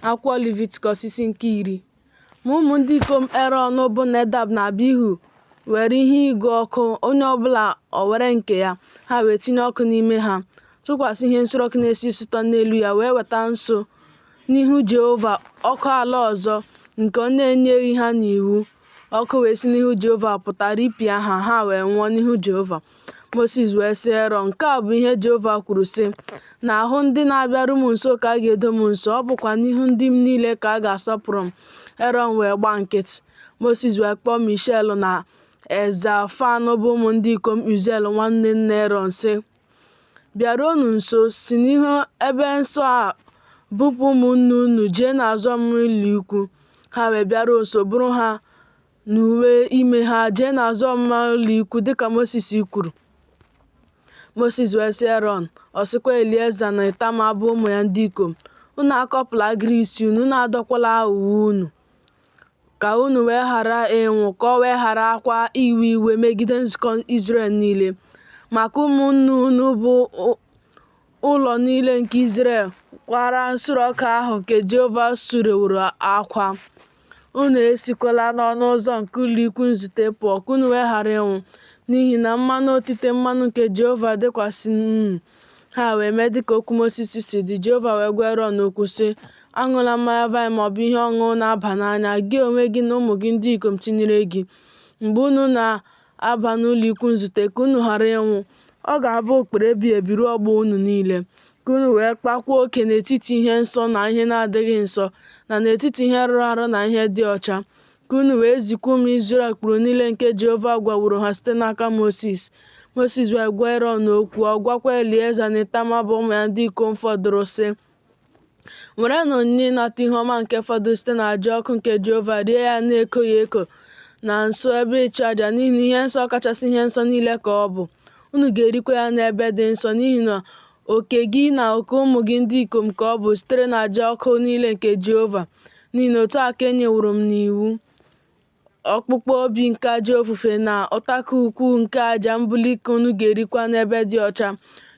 Akwụkwọ Levitikọs isi nke 10. Ma ụmụ ndị ikom Erọn bụ Nadab na Abihu were ihe ịgụ ọkụ, onye ọbụla o were nke ya, ha wee tinye ọkụ n'ime ha, tụkwasị ihe nsure ọkụ na-esi ísì ụtọ n'elu ya, wee weta nsọ n'ihu Jehova ọkụ ala ọzọ nke ọ na-enyeghị ha n'iwu. Ọkụ wee si n'ihu Jehova pụta ripịa ha, ha wee nwụọ n'ihu Jehova. Mosis wee sị Erọn, nke a bụ ihe Jehova kwuru sị, n'ahụ ndị na-abịaru m nso ka a ga-edo m nsọ, ọ bụkwa n'ihu ndị m niile ka a ga-asọpụrụ m. Erọn wee gba nkịtị. Mosis wee kpọọ Mishael na Elzafan bụ ụmụ ndị ikom Uziel nwanne nna Erọn sị, bịaruonụ nso, si n'ihu ebe nsọ a bupụ ụmụnne unu, jee n'azụ ọmụma ụlọ ikwu. Ha wee bịaruo nso, buru ha na uwe ime ha jee n'azụ ọmụma ụlọ ikwu dịka Mosis kwuru. Mosis wee sị Erọn, ọ sịkwa Elieza na Itama bụ ụmụ ya ndị ikom, unu akọpụla agịrị isi unu, unu adọkwala uwe unu, ka unu wee ghara ịnwụ, ka ọ wee ghara akwa iwe iwe megide nzukọ Izrel niile. Maka ụmụnne unu bụ ụlọ niile nke Izrel kwara nsure ọkụ ahụ nke Jehova sureworo akwa. Unu esikwala n'ọnụ ụzọ nke ụlọ ikwu nzute pụọ, ka unu wee ghara ịnwụ, n'ihi na mmanụ otite mmanụ nke Jehova dịkwasị unu. Ha wee mee dịka okwu Mosis si dị. Jehova wee gwa Erọn okwu sị, aṅụla mmanya vaịn maọbụ ihe ọṅụṅụ na-aba n'anya, gị onwe gị na ụmụ gị ndị ikom tinyere gị, mgbe unu na-aba n'ụlọ ikwu nzute, ka unu ghara ịnwụ. Ọ ga-abụ ụkpụrụ ebighị ebi ruo ọgbọ unu niile, ka unu wee kpakwuo oke n'etiti ihe nsọ na ihe na-adịghị nsọ, na n'etiti ihe rụrụ arụ na ihe dị ọcha, ka unu wee zikwa ụmụ Izrel ụkpụrụ niile nke Jehova gwaworo ha site n'aka Mosis. Mosis wee gwa Erọn okwu, ọ gwakwa Elieza na Itama bụ ụmụ ya ndị ikom fọdụrụ sị, werenụ onyinye ịnata ihe ọma nke fọdụrụ site n'aja ọkụ nke Jehova, rie ya na-ekoghị eko na nso ebe ịchụ aja, n'ihi na ihe nsọ kachasị ihe nsọ niile ka ọ bụ. Unu ga-erikwa ya n'ebe dị nsọ, n'ihi na oke gị na oke ụmụ gị ndị ikom ka ọ bụ sitere n'aja ọkụ niile nke Jehova. N'ihi na otu a ka e nyeworo m n'iwu. Ọkpụkpọ obi nke aja ofufe na ụtaka ukwu nke aja mbuli ka unu ga-erikwa n'ebe dị ọcha,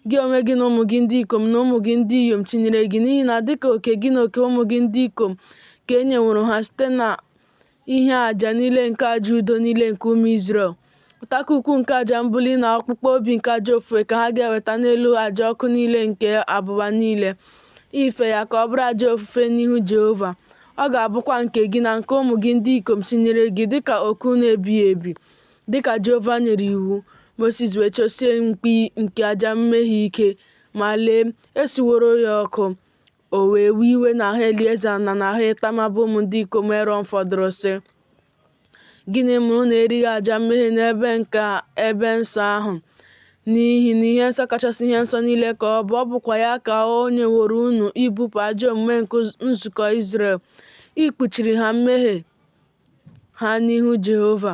gị onwe gị na ụmụ gị ndị ikom na ụmụ gị ndị inyom tinyere gị, n'ihi na dịka oke gị na oke ụmụ gị ndị ikom ka e nyeworo ha site na ihe aja niile nke aja udo niile nke ụmụ Izrel. Ụtaka ukwu nke aja mbuli na ọkpụkpọ obi nke aja ofufe ka ha ga-eweta n'elu aja ọkụ niile nke abụba niile, ife ya ka ọ bụrụ aja ofufe n'ihu Jehova. Ọ ga-abụkwa nke gị na nke ụmụ gị ndị ikom tinyere gị dịka oku na-ebighị ebi, dịka Jehova nyere iwu. Mosis wee chọsie mkpi nke aja mmehie ike, ma lee, esiworo ya ọkụ. O wee wee iwe n'ahụ Elieza na n'ahụ Itama bụ ụmụ ndị ikom Erọn fọdụrụ sị, gịnị mere unu erighị aja mmehie n'ebe nke ebe nsọ ahụ? N'ihi na ihe nsọ kachasị ihe nsọ niile ka ọ bụ. Ọ bụkwa ya ka o nyeworo unu ibupụ ajọ omume nke nzukọ Izrel. Ikpuchiri ha mmehie ha n'ihu Jehova.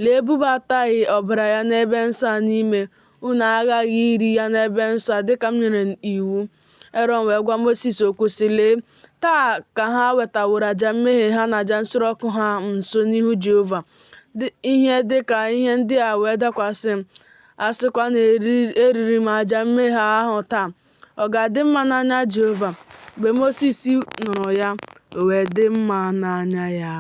Lee, ebubataghị ọbara ya n'ebe nsọ a n'ime. Unu aghaghị iri ya n'ebe nsọ a dịka m nyere iwu. Erọn wee gwa Mosis okwu sị, lee, taa ka ha wetaworo aja mmehie ha na aja nsure ọkụ ha nso n'ihu Jehova. Ihe dịka ihe ndị a wee dakwasị m. A sịkwa na eriri m aja mmehie ahụ taa, ọ ga-adị mma n'anya Jehova? Mgbe Mosis nụrụ ya, o wee dị mma n'anya ya.